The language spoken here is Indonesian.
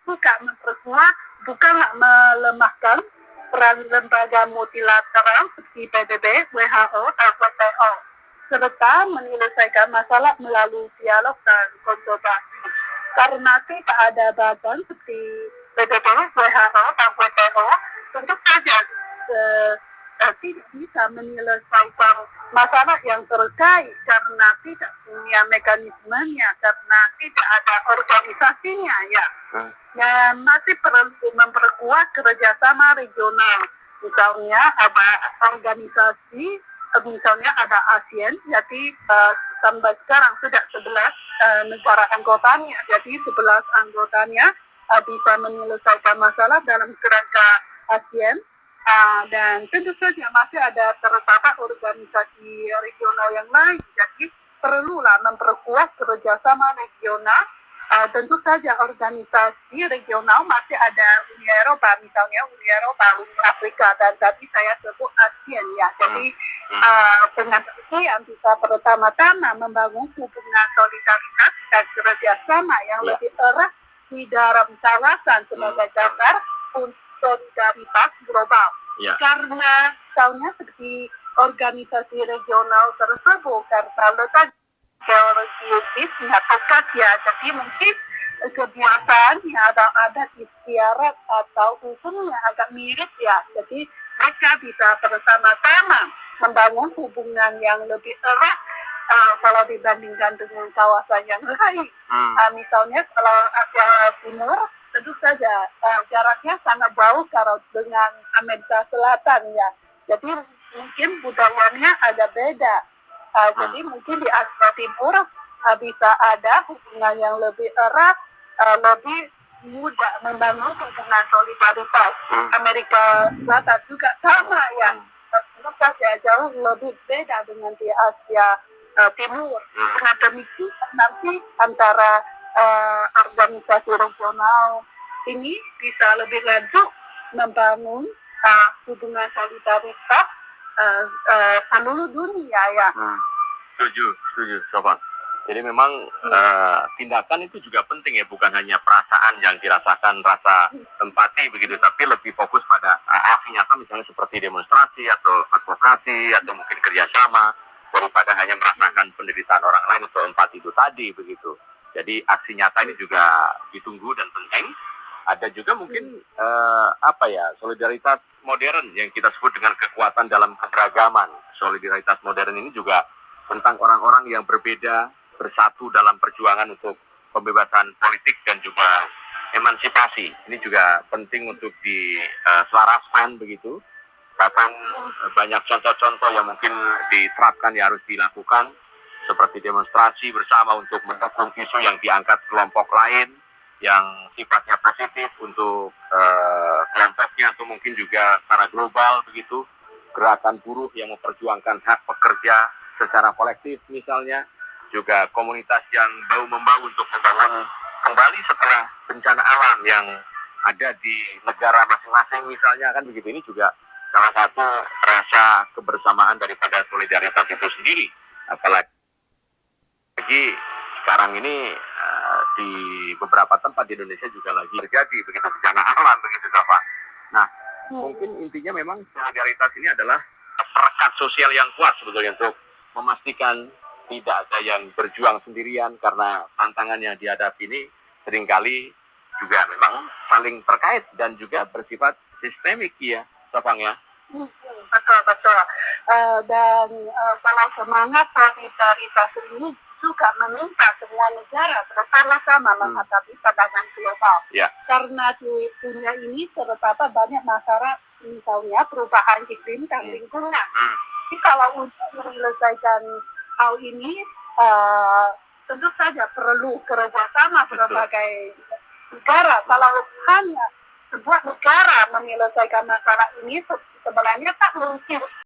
suka memperkuat, bukanlah melemahkan peran lembaga multilateral seperti PBB, WHO, dan WTO, serta menyelesaikan masalah melalui dialog dan konsultasi. Karena tidak ada badan seperti PBB, WHO, dan WTO, tentu saja tidak bisa menyelesaikan masalah yang terkait karena tidak punya mekanismenya, karena tidak ada organisasinya, ya. Dan masih perlu memperkuat kerjasama regional. Misalnya ada organisasi, misalnya ada ASEAN, jadi sampai sekarang sudah 11 negara anggotanya, jadi 11 anggotanya bisa menyelesaikan masalah dalam kerangka ASEAN. Dan tentu saja masih ada terdapat organisasi regional yang lain, jadi perlulah memperkuat kerjasama regional. Tentu saja organisasi regional masih ada Uni Eropa, misalnya Uni Eropa, Uni Afrika, dan tadi saya sebut ASEAN, ya. Jadi dengan ASEAN bisa pertama-tama membangun hubungan solidaritas dan kerjasama yang lebih erat di dalam kawasan sebagai dasar untuk solidaritas global. Ya. Karena misalnya seperti organisasi regional tersebut, karena letak geologisnya dekat, ya, jadi mungkin kebiasaannya ada adat istiadat atau hukumnya agak mirip, ya, jadi mereka bisa bersama-sama membangun hubungan yang lebih erat kalau dibandingkan dengan kawasan yang lain. Misalnya kalau Asia Timur, tentu saja jaraknya sangat jauh kalau dengan Amerika Selatan, ya. Jadi mungkin budayanya agak beda. Jadi mungkin di Asia Timur bisa ada hubungan yang lebih erat, lebih mudah membangun hubungan solidaritas. Amerika Selatan juga sama, ya. Tentu saja jauh lebih beda dengan di Asia Timur. Dengan demikian nanti antara organisasi regional ini bisa lebih lanjut membangun hubungan solidaritas seluruh dunia, ya. Setuju, Sopan. Jadi memang tindakan itu juga penting, ya, bukan hanya perasaan yang dirasakan, rasa empati begitu, tapi lebih fokus pada aksi nyata, misalnya seperti demonstrasi atau advokasi atau mungkin kerjasama, daripada hanya merasakan penderitaan orang lain atau empati itu tadi begitu. Jadi aksi nyata ini juga ditunggu dan penting. Ada juga mungkin solidaritas modern yang kita sebut dengan kekuatan dalam keberagaman. Solidaritas modern ini juga tentang orang-orang yang berbeda bersatu dalam perjuangan untuk pembebasan politik dan juga emansipasi. Ini juga penting untuk diselaraskan begitu. Bahkan banyak contoh-contoh yang mungkin diterapkan yang harus dilakukan, seperti demonstrasi bersama untuk mendukung isu yang diangkat kelompok lain yang sifatnya positif untuk kelompoknya, atau mungkin juga secara global begitu, gerakan buruh yang memperjuangkan hak pekerja secara kolektif misalnya, juga komunitas yang bahu-membahu untuk membangun kembali setelah bencana alam yang ada di negara masing-masing misalnya, kan begitu. Ini juga salah satu rasa kebersamaan daripada solidaritas itu sendiri. Apalagi sekarang ini di beberapa tempat di Indonesia juga lagi terjadi begitu bencana alam begitu, Safa. Nah, mungkin intinya memang solidaritas ini adalah perekat sosial yang kuat sebetulnya untuk memastikan tidak ada yang berjuang sendirian, karena tantangan yang dihadapi ini seringkali juga memang saling terkait dan juga bersifat sistemik, ya, Safa, ya. Betul. Dan salah semangat solidaritas ini juga meminta semua negara bersama-sama menghadapi tantangan global. Ya. Karena di dunia ini terdapat banyak masalah, misalnya perubahan iklim dan lingkungan. Jadi kalau untuk menyelesaikan hal ini, tentu saja perlu kerjasama berbagai negara. Kalau hanya sebuah negara menyelesaikan masalah ini, sebenarnya tak mungkin.